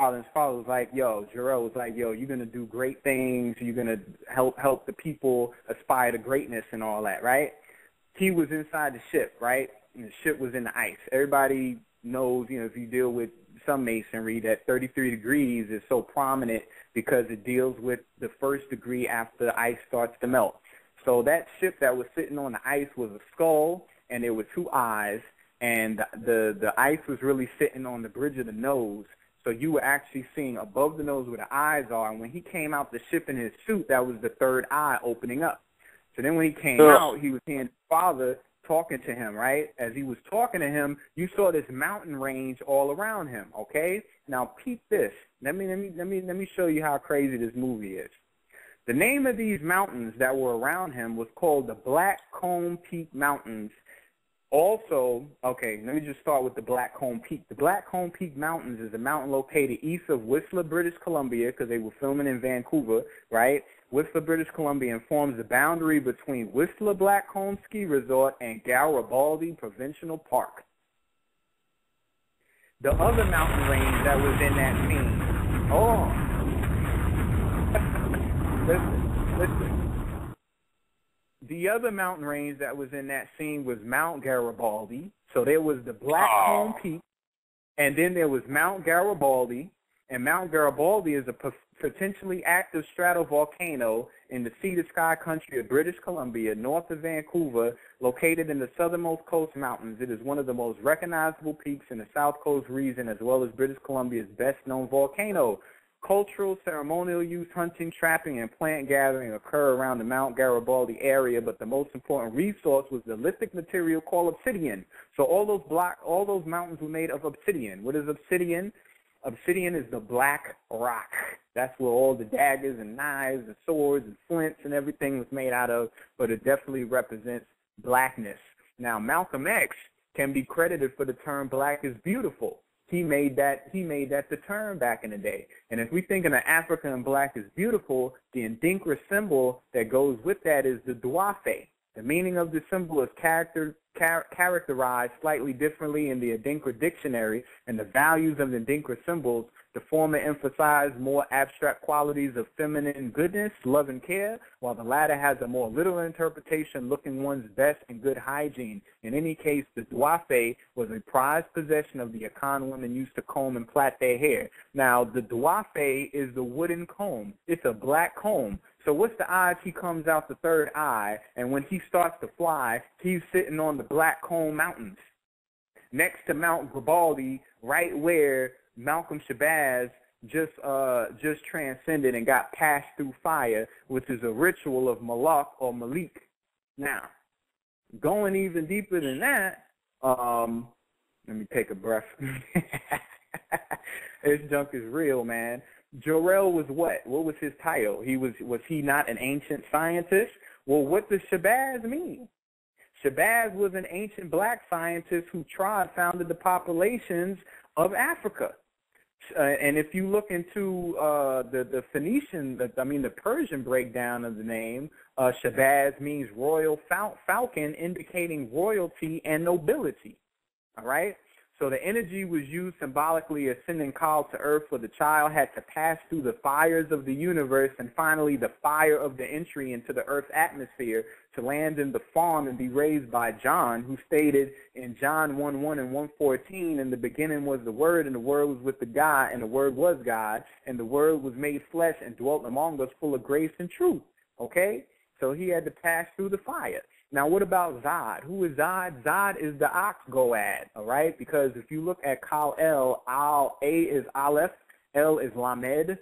father, and his father was like, yo, Jarrell was like, yo, you're going to do great things. You're going to help the people aspire to greatness and all that, right? He was inside the ship, right? And the ship was in the ice. Everybody knows, you know, if you deal with some masonry, that 33 degrees is so prominent because it deals with the first degree after the ice starts to melt. So that ship that was sitting on the ice was a skull, and there were two eyes, and the ice was really sitting on the bridge of the nose. So you were actually seeing above the nose where the eyes are, and when he came out the ship in his suit, that was the third eye opening up. So then when he came out, he was hearing his father talking to him, right? As he was talking to him, you saw this mountain range all around him, okay? Now peep this. Let me show you how crazy this movie is. The name of these mountains that were around him was called the Black Comb Peak Mountains. Also, okay, let me just start with the Black Comb Peak. The Black Comb Peak Mountains is a mountain located east of Whistler, British Columbia, because they were filming in Vancouver, right? Whistler, British Columbia, and forms the boundary between Whistler Blackcomb Ski Resort and Garibaldi Provincial Park. The other mountain range that was in that scene, listen. The other mountain range that was in that scene was Mount Garibaldi. So there was the Blackcomb Peak, and then there was Mount Garibaldi. And Mount Garibaldi is a potentially active stratovolcano in the Sea to Sky country of British Columbia, north of Vancouver, located in the southernmost coast mountains. It is one of the most recognizable peaks in the South Coast region, as well as British Columbia's best-known volcano. Cultural, ceremonial use, hunting, trapping, and plant gathering occur around the Mount Garibaldi area, but the most important resource was the lithic material called obsidian. So all those mountains were made of obsidian. What is obsidian? Obsidian is the black rock. That's where all the daggers and knives and swords and flints and everything was made out of, but it definitely represents blackness. Now, Malcolm X can be credited for the term black is beautiful. He made that the term back in the day. And if we think of Africa and black is beautiful, the Ndinkra symbol that goes with that is the Dwafe. The meaning of the symbol is characterized slightly differently in the Adinkra dictionary, and the values of the Adinkra symbols. The former emphasize more abstract qualities of feminine goodness, love, and care, while the latter has a more literal interpretation, looking one's best and good hygiene. In any case, the Dwafe was a prized possession of the Akan women used to comb and plait their hair. Now, the Dwafe is the wooden comb. It's a black comb. So what's the odds he comes out the third eye, and when he starts to fly, he's sitting on the Blackcomb Mountains, next to Mount Garibaldi, right where Malcolm Shabazz just transcended and got passed through fire, which is a ritual of Malak or Malik. Now, going even deeper than that, let me take a breath. This junk is real, man. Jarrell was what? What was his title? Was he not an ancient scientist? Well, what does Shabazz mean? Shabazz was an ancient black scientist who founded the populations of Africa. And if you look into the Phoenician, the Persian breakdown of the name, Shabazz means royal falcon, indicating royalty and nobility. All right? So the energy was used symbolically as sending call to earth, for the child had to pass through the fires of the universe and finally the fire of the entry into the earth's atmosphere to land in the farm and be raised by John, who stated in John 1:1 and 1:14, in the beginning was the Word, and the Word was with the God, and the Word was God, and the Word was made flesh and dwelt among us, full of grace and truth. Okay? So he had to pass through the fire. Now, what about Zod? Who is Zod? Zod is the ox goad, all right? Because if you look at Kal-El, A is Aleph, L is Lamed.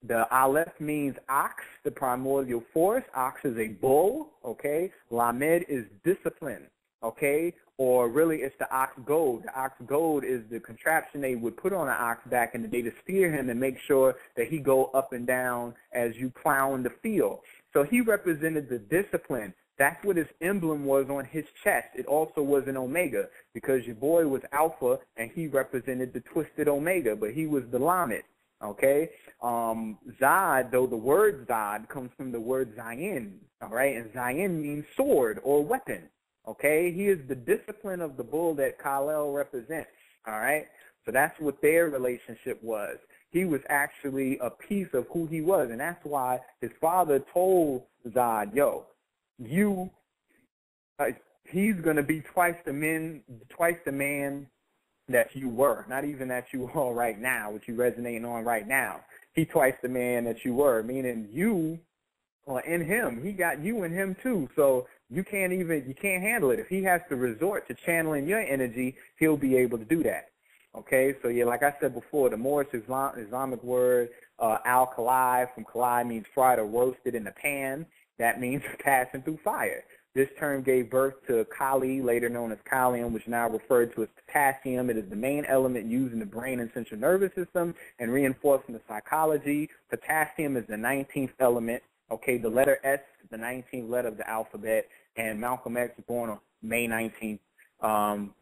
The Aleph means ox, the primordial force. Ox is a bull, okay? Lamed is discipline, okay? Or really, it's the ox goad. The ox goad is the contraption they would put on an ox back in the day to steer him and make sure that he go up and down as you plow in the field. So he represented the discipline. That's what his emblem was on his chest. It also was an omega, because your boy was alpha and he represented the twisted omega, but he was the Lamed, okay? Zod, though the word Zod comes from the word Zayin, all right? And Zayin means sword or weapon, okay? He is the discipline of the bull that Kal-El represents, all right? So that's what their relationship was. He was actually a piece of who he was, and that's why his father told Zod, yo, he's going to be twice the man that you were, not even that you are right now, what you resonating on right now. He twice the man that you were, meaning you are in him. He got you in him too, so you can't handle it. If he has to resort to channeling your energy, he'll be able to do that. Okay, so yeah, like I said before, the Moorish Islamic word al-kali, from kali means fried or roasted in the pan. That means passing through fire. This term gave birth to kali, later known as kalium, which now referred to as potassium. It is the main element used in the brain and central nervous system and reinforcing the psychology. Potassium is the 19th element. Okay, the letter S is the 19th letter of the alphabet, and Malcolm X was born on May 19th.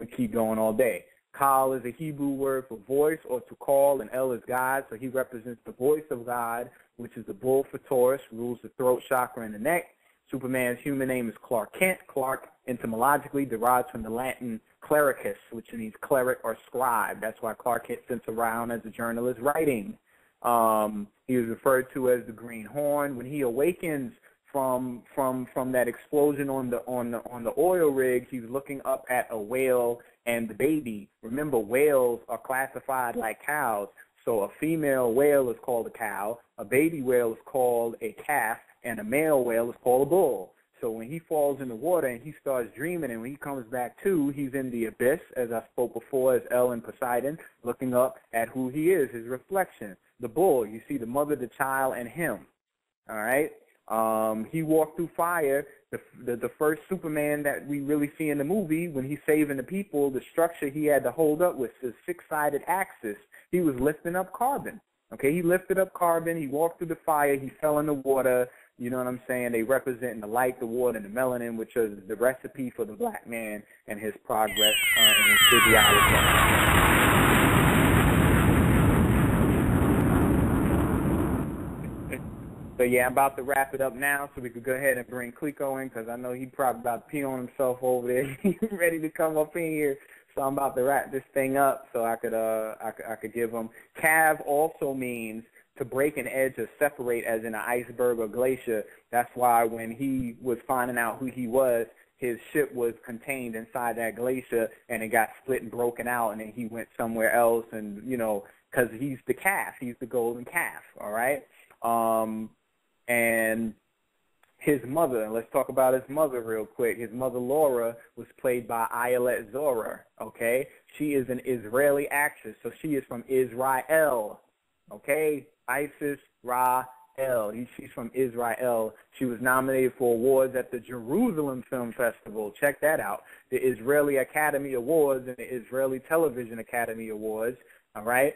We keep going all day. Kal is a Hebrew word for voice or to call, and El is God, so he represents the voice of God, which is the bull for Taurus, rules the throat chakra and the neck. Superman's human name is Clark Kent. Clark etymologically derives from the Latin clericus, which means cleric or scribe. That's why Clark Kent sits around as a journalist writing. He is referred to as the Green Horn. When he awakens from that explosion on the oil rig, he's looking up at a whale and the baby. Remember, whales are classified like cows. So a female whale is called a cow, a baby whale is called a calf, and a male whale is called a bull. So when he falls in the water and he starts dreaming, and when he comes back to, he's in the abyss, as I spoke before, as El and Poseidon, looking up at who he is, his reflection. The bull, you see the mother, the child, and him. All right? He walked through fire. The first Superman that we really see in the movie, when he's saving the people, the structure he had to hold up was the six-sided axis. He was lifting up carbon. Okay, he lifted up carbon. He walked through the fire. He fell in the water. You know what I'm saying? They represent the light, the water, and the melanin, which is the recipe for the black man and his progress in his physiology. So, yeah, I'm about to wrap it up now so we could go ahead and bring Clico in, because I know he probably about to pee on himself over there. He's ready to come up in here. So I'm about to wrap this thing up so I could give him. Cav also means to break an edge or separate, as in an iceberg or glacier. That's why when he was finding out who he was, his ship was contained inside that glacier, and it got split and broken out, and then he went somewhere else, and, you know, because he's the calf. He's the golden calf, all right? And his mother, let's talk about his mother real quick. His mother, Laura, was played by Ayelet Zora, okay? She is an Israeli actress, so she is from Israel, okay? Isis Ra-El. She's from Israel. She was nominated for awards at the Jerusalem Film Festival. Check that out. The Israeli Academy Awards and the Israeli Television Academy Awards, all right?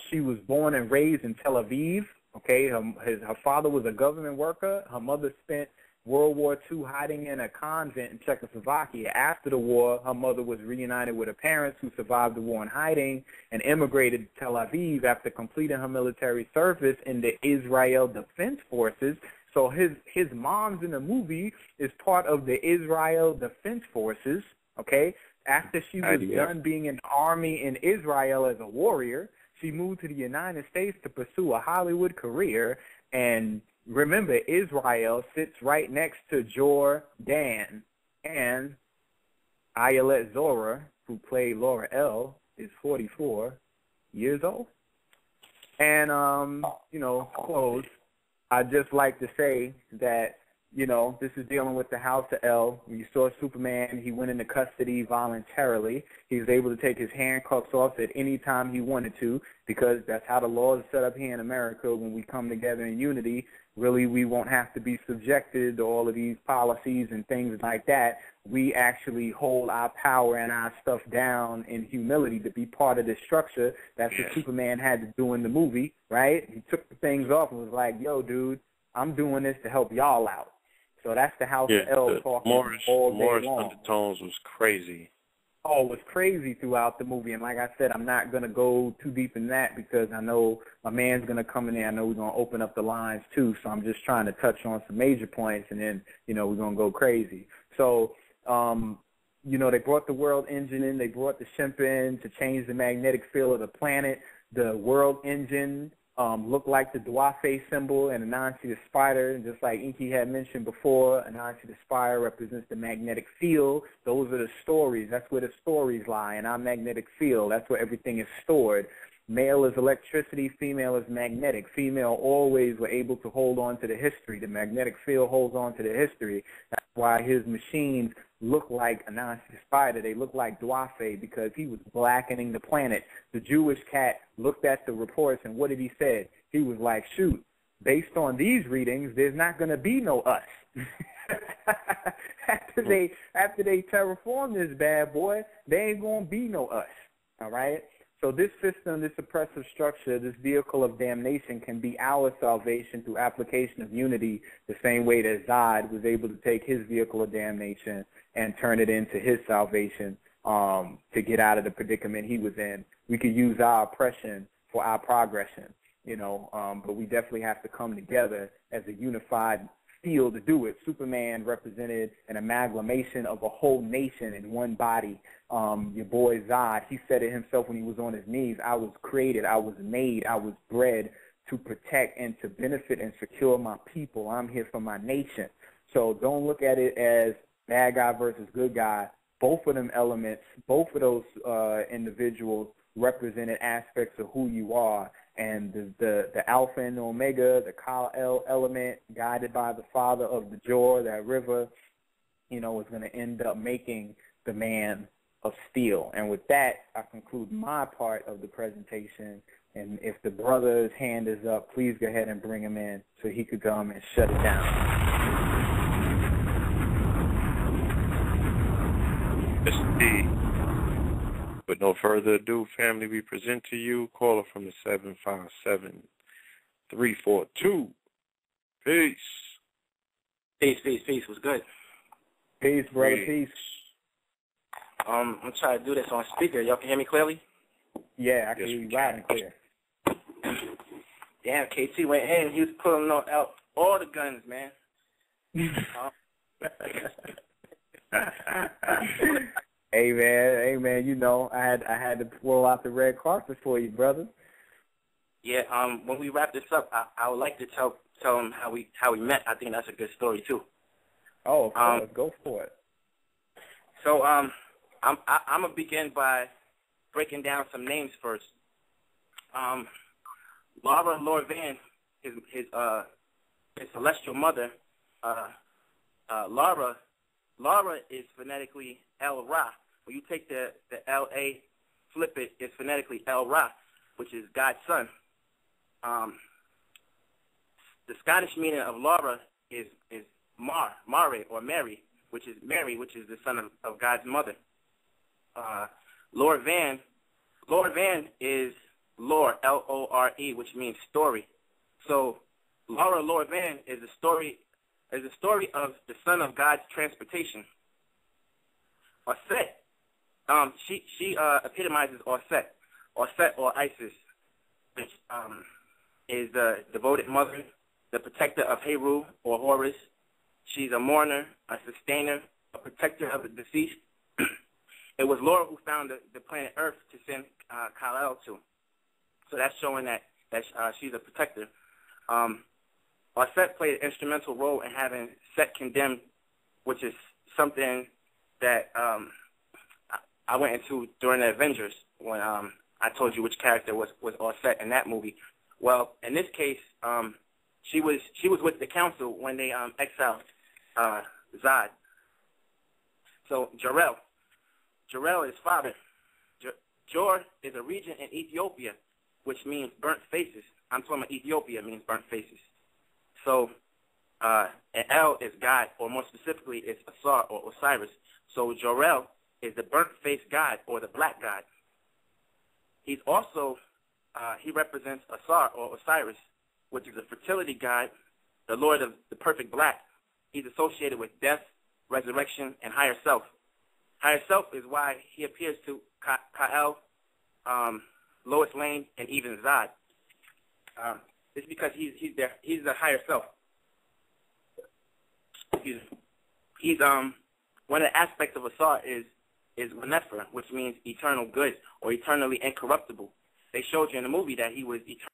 She was born and raised in Tel Aviv. Okay, her father was a government worker. Her mother spent World War II hiding in a convent in Czechoslovakia. After the war, her mother was reunited with her parents, who survived the war in hiding, and immigrated to Tel Aviv after completing her military service in the Israel Defense Forces. So his mom's in the movie is part of the Israel Defense Forces, okay? After she was done being in the army in Israel as a warrior, she moved to the United States to pursue a Hollywood career. And remember, Israel sits right next to Jordan. And Ayelet Zora, who played Laura L., is 44 years old. And, you know, close, I'd just like to say that, you know, this is dealing with the House of El. When you saw Superman, he went into custody voluntarily. He was able to take his handcuffs off at any time he wanted to, because that's how the law is set up here in America. When we come together in unity, really we won't have to be subjected to all of these policies and things like that. We actually hold our power and our stuff down in humility to be part of this structure. That's what Superman had to do in the movie, right? He took the things off and was like, yo, dude, I'm doing this to help y'all out. So that's the House of El talking all day long. Undertones was crazy. Oh, it was crazy throughout the movie. And like I said, I'm not going to go too deep in that, because I know my man's going to come in there. I know we're going to open up the lines too. So I'm just trying to touch on some major points, and then, you know, we're going to go crazy. So they brought the world engine in, they brought the ship in to change the magnetic field of the planet. The world engine looked like the Dwafe symbol and Anansi the spider. And just like Inky had mentioned before, Anansi the spider represents the magnetic field. Those are the stories. That's where the stories lie, in our magnetic field. That's where everything is stored. Male is electricity, female is magnetic. Female always were able to hold on to the history. The magnetic field holds on to the history. That's why his machines look like Anansi the spider. They look like Dwafe because he was blackening the planet. The Jewish cat looked at the reports, and what did he say? He was like, shoot, based on these readings, there's not going to be no us. after they terraform this bad boy, there ain't going to be no us, all right? So this system, this oppressive structure, this vehicle of damnation can be our salvation through application of unity, the same way that Zod was able to take his vehicle of damnation and turn it into his salvation to get out of the predicament he was in. We could use our oppression for our progression, but we definitely have to come together as a unified field to do it. Superman represented an amalgamation of a whole nation in one body. Your boy Zod, he said it himself when he was on his knees, I was created, I was made, I was bred to protect and to benefit and secure my people. I'm here for my nation. So don't look at it as bad guy versus good guy. Both of them elements, both of those individuals represented aspects of who you are. And the Alpha and the Omega, the KTL element, guided by the father of the Jor, that river, is going to end up making the man of steel. And with that, I conclude my part of the presentation. And if the brother's hand is up, please go ahead and bring him in so he could come and shut it down. Yes, indeed. With no further ado, family, we present to you caller from the 757-342. Peace. Peace. What's good? Peace, brother. Peace. I'm trying to do this on speaker. Y'all can hear me clearly? Yeah, I can hear you loud and clear. Damn, KT went in. He was pulling out all the guns, man. Hey man, I had to pull out the red carpet for you, brother. Yeah, when we wrap this up, I would like to tell him how we met. I think that's a good story too. Oh, of course, go for it. So I'm gonna begin by breaking down some names first. Laura Lorvan, his celestial mother. Laura is phonetically El Ra. When you take the L-A, flip it, it's phonetically El Ra, which is God's son. The Scottish meaning of Laura is Mare, or Mary, which is the son of God's mother. Lord Van is lore, L-O-R-E, which means story. So Laura Lord Van is a story of the son of God's transportation. Osset, she epitomizes Osset or Isis, which is the devoted mother, the protector of Heru or Horus. She's a mourner, a sustainer, a protector of the deceased. It was Laura who found the planet Earth to send Kal-El to. So that's showing that she's a protector. Osset played an instrumental role in having Set condemned, which is something that I went into during the Avengers when I told you which character was Osset in that movie. Well, in this case, she was with the council when they exiled Zod. So Jarrell is father. Jor is a region in Ethiopia, which means burnt faces. I'm talking about Ethiopia means burnt faces. So, and El is God, or more specifically, it's Asar or Osiris. So Jor-El is the burnt-faced god, or the black god. He's also, he represents Asar or Osiris, which is a fertility god, the lord of the perfect black. He's associated with death, resurrection, and higher self. Higher self is why he appears to Kal, Lois Lane, and even Zod. It's because he's the higher self. He's one of the aspects of Asar is Nefer, which means eternal good or eternally incorruptible. They showed you in the movie that he was eternal.